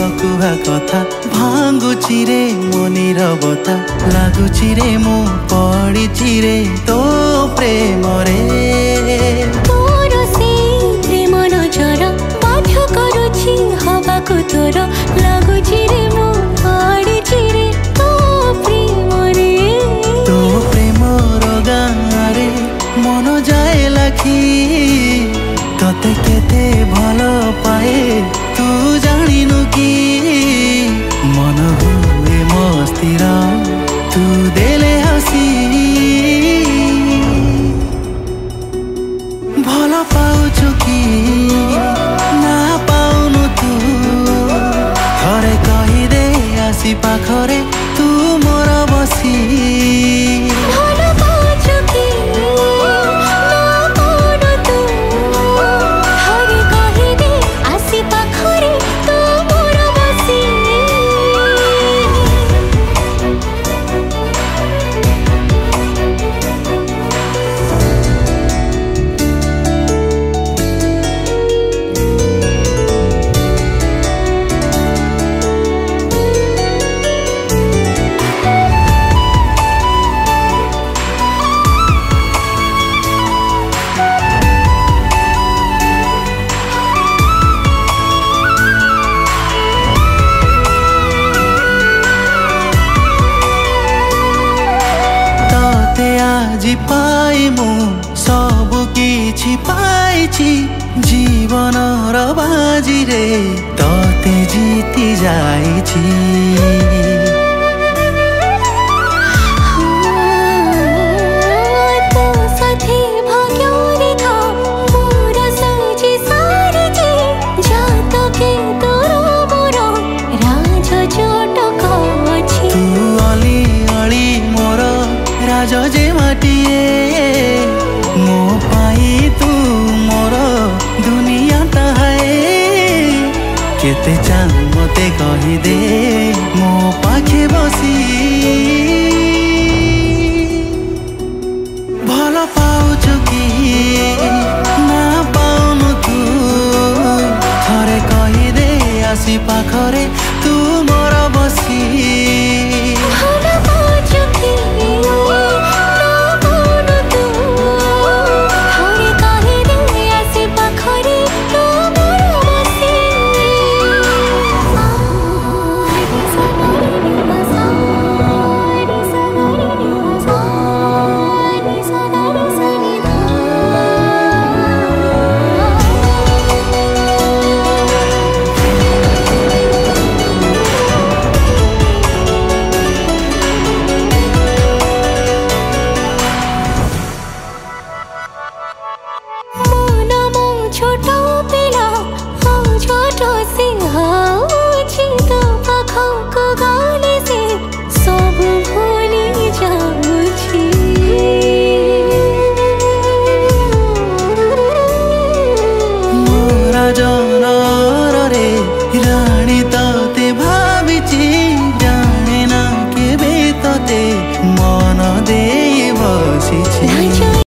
अकुहा कथा भांगुची रे मो नीरवता लागुची रे मु पड़िची रे तो प्रेम रे तोर से प्रेम नजर बाध्य करुची हवाको तोर लागुची रे मु पड़िची रे तो प्रेम रे तो प्रेम गाँरे मन जाए लाखी तते केते भल पाए तू जानिनु कि मन हुए मस्तिर तू देले हसी भल पाउछु कि ना पाउनु तू थरे कहिदे आसी पाखरे तू मोर बसी भल पाउछु कि ना पाउनु तू थरे कहिदे आसी पाखरे तू मोर बसी আজি পাই মু সবু কিছু পাইছি জীবনর বাজিরে ততে জিতি যাইছি तो साथी भाग्य रेखा मोर सजी सारिची जात के तोर मोर राज जटक अछि तू अली अली मोर राज जे माटिए मो पाई तू मोर दुनिया ताहाए केते चाह मते कही दे मो पाखे बसी भल पाउछु कि ना पाउनु तू थरे कही दे आसी पाखरे तू मोर बसी भल पाउछु कि ना पाउनु तू थरे कहिदे आसी पाखरे तू मोर बसी छोटो पिला छोटो सिंह तो पाखक गाली से सब भूली जाऊछी मोरा जनर रे रानी